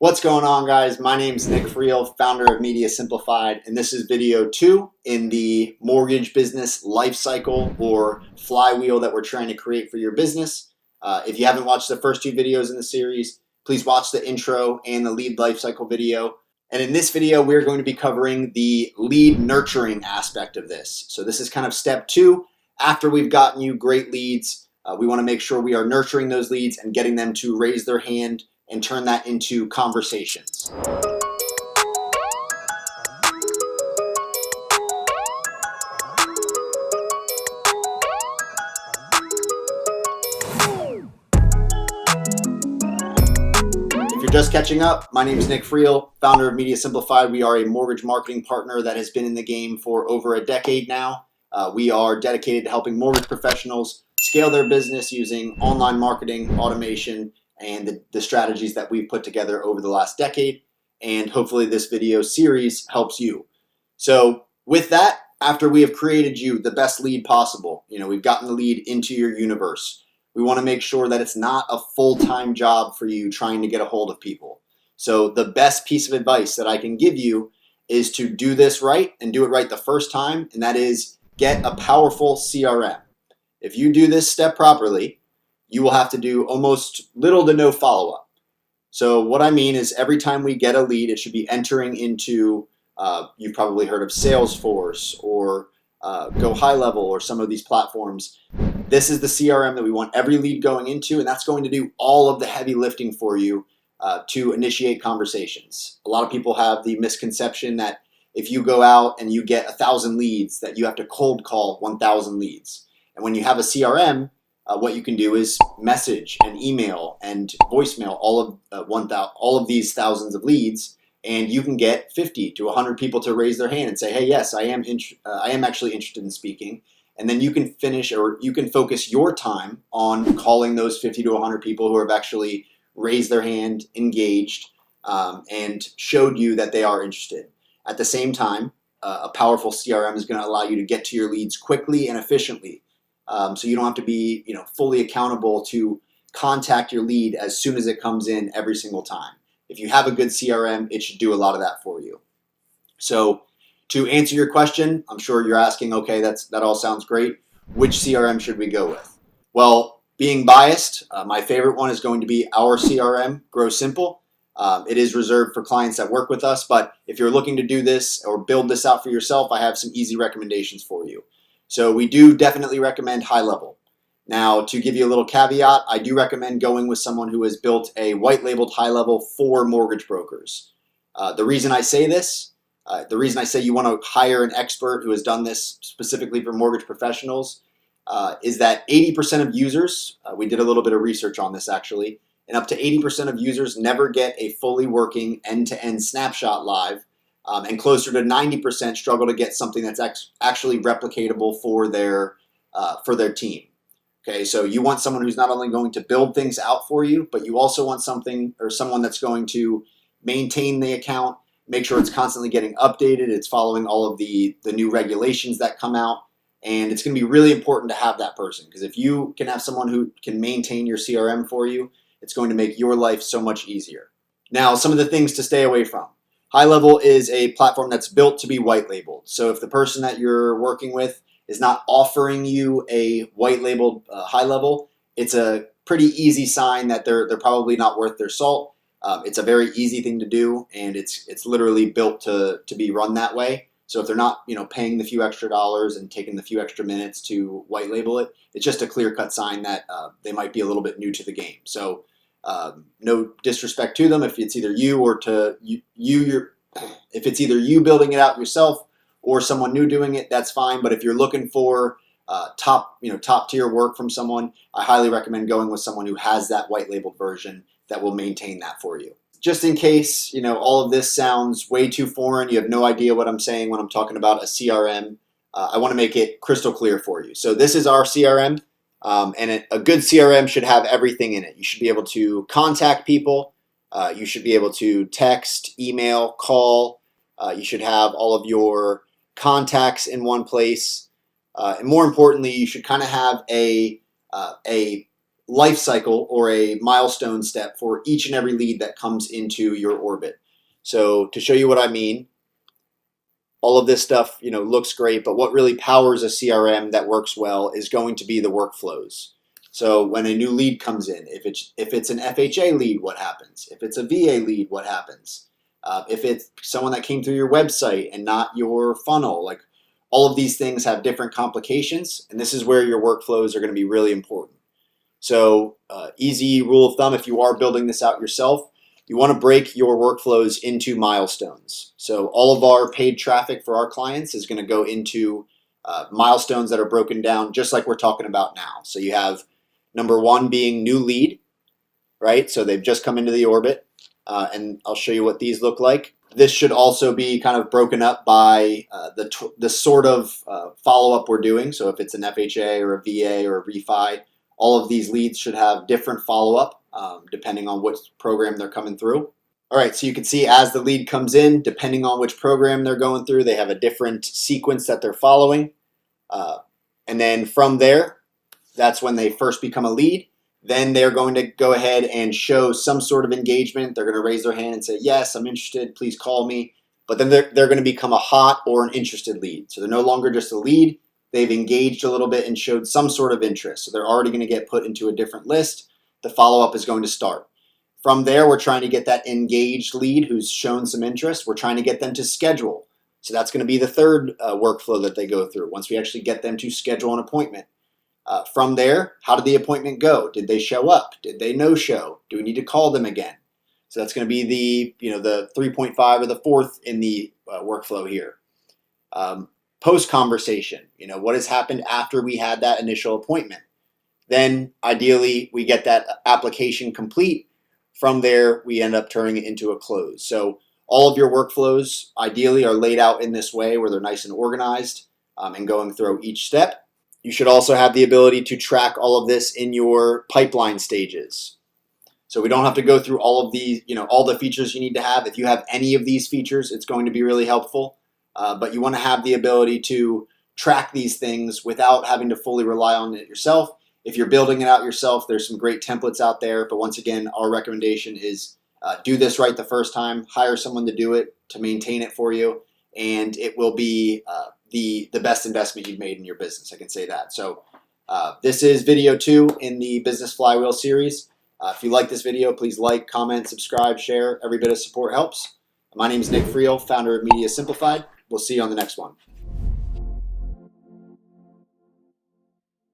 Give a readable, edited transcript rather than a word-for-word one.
What's going on, guys? My name's Nick Friel, founder of Media Simplified, and this is video 2 in the mortgage business lifecycle or flywheel that we're trying to create for your business. If you haven't watched the first 2 videos in the series, please watch the intro and the lead lifecycle video. And in this video, we're going to be covering the lead nurturing aspect of this. So this is kind of step 2. After we've gotten you great leads, we want to make sure we are nurturing those leads and getting them to raise their hand and turn that into conversations. If you're just catching up, my name is Nick Friel, founder of Media Simplified. We are a mortgage marketing partner that has been in the game for over a decade now. We are dedicated to helping mortgage professionals scale their business using online marketing, automation, and the strategies that we've put together over the last decade. And hopefully this video series helps you. So with that, after we have created you the best lead possible, we've gotten the lead into your universe, we want to make sure that it's not a full-time job for you trying to get a hold of people. So the best piece of advice that I can give you is to do this right and do it right the first time, and that is get a powerful CRM. If you do this step properly, you will have to do almost little to no follow-up. So what I mean is every time we get a lead, it should be entering into, you've probably heard of Salesforce or Go High Level or some of these platforms. This is the CRM that we want every lead going into, and that's going to do all of the heavy lifting for you to initiate conversations. A lot of people have the misconception that if you go out and you get 1,000 leads, that you have to cold call 1,000 leads. And when you have a CRM, what you can do is message and email and voicemail all of these thousands of leads, and you can get 50 to 100 people to raise their hand and say, "Hey, yes, I am actually interested in speaking." And then you can focus your time on calling those 50 to 100 people who have actually raised their hand, engaged, and showed you that they are interested. At the same time, a powerful CRM is going to allow you to get to your leads quickly and efficiently. So you don't have to be, fully accountable to contact your lead as soon as it comes in every single time. If you have a good CRM, it should do a lot of that for you. So to answer your question, I'm sure you're asking, okay, that all sounds great. Which CRM should we go with? Well, being biased, my favorite one is going to be our CRM, Grow Simple. It is reserved for clients that work with us, but if you're looking to do this or build this out for yourself, I have some easy recommendations for you. So we do definitely recommend High Level. Now, to give you a little caveat, I do recommend going with someone who has built a white labeled High Level for mortgage brokers. The reason I say this, the reason I say you want to hire an expert who has done this specifically for mortgage professionals, is that 80% of users, we did a little bit of research on this actually, and up to 80% of users never get a fully working end-to-end snapshot live. And closer to 90% struggle to get something that's actually replicatable for their team. Okay, so you want someone who's not only going to build things out for you, but you also want someone that's going to maintain the account, make sure it's constantly getting updated, it's following all of the new regulations that come out, and it's going to be really important to have that person, because if you can have someone who can maintain your CRM for you, it's going to make your life so much easier. Now, some of the things to stay away from. High Level is a platform that's built to be white labeled. So if the person that you're working with is not offering you a white labeled High Level, it's a pretty easy sign that they're probably not worth their salt. It's a very easy thing to do, and it's literally built to be run that way. So if they're not paying the few extra dollars and taking the few extra minutes to white label it, it's just a clear-cut sign that they might be a little bit new to the game. So no disrespect to them if it's either you or if it's either you building it out yourself or someone new doing it, that's fine. But if you're looking for top tier work from someone, I highly recommend going with someone who has that white labeled version that will maintain that for you. Just in case all of this sounds way too foreign, you have no idea what I'm saying when I'm talking about a CRM, I want to make it crystal clear for you. So this is our CRM. And a good CRM should have everything in it. You should be able to contact people. You should be able to text, email, call. You should have all of your contacts in one place. And more importantly, you should kind of have a life cycle or a milestone step for each and every lead that comes into your orbit. So to show you what I mean, all of this stuff, looks great, but what really powers a CRM that works well is going to be the workflows. So when a new lead comes in, if it's an FHA lead, what happens? If it's a VA lead, what happens? If it's someone that came through your website and not your funnel, like all of these things have different complications, and this is where your workflows are going to be really important. So easy rule of thumb, if you are building this out yourself, you want to break your workflows into milestones. So all of our paid traffic for our clients is going to go into milestones that are broken down just like we're talking about now. So you have number one being new lead, right? So they've just come into the orbit, and I'll show you what these look like. This should also be kind of broken up by the sort of follow-up we're doing. So if it's an FHA or a VA or a refi, all of these leads should have different follow-up depending on which program they're coming through. All right, so you can see as the lead comes in, depending on which program they're going through, they have a different sequence that they're following. And then from there, that's when they first become a lead. Then they're going to go ahead and show some sort of engagement. They're going to raise their hand and say, yes, I'm interested, please call me. But then they're going to become a hot or an interested lead. So they're no longer just a lead. They've engaged a little bit and showed some sort of interest. So they're already going to get put into a different list. The follow-up is going to start. From there, we're trying to get that engaged lead who's shown some interest. We're trying to get them to schedule. So that's going to be the third workflow that they go through once we actually get them to schedule an appointment. From there, how did the appointment go? Did they show up? Did they no-show? Do we need to call them again? So that's going to be the 3.5 or the fourth in the workflow here. Post-conversation, what has happened after we had that initial appointment? Then ideally we get that application complete. From there, we end up turning it into a close. So all of your workflows ideally are laid out in this way where they're nice and organized and going through each step. You should also have the ability to track all of this in your pipeline stages. So we don't have to go through all of these, all the features you need to have. If you have any of these features, it's going to be really helpful. But you want to have the ability to track these things without having to fully rely on it yourself. If you're building it out yourself, there's some great templates out there. But once again, our recommendation is do this right the first time. Hire someone to do it, to maintain it for you, and it will be the best investment you've made in your business. I can say that. So this is video 2 in the Business Flywheel series. If you like this video, please like, comment, subscribe, share. Every bit of support helps. My name is Nick Friel, founder of Media Simplified. We'll see you on the next one.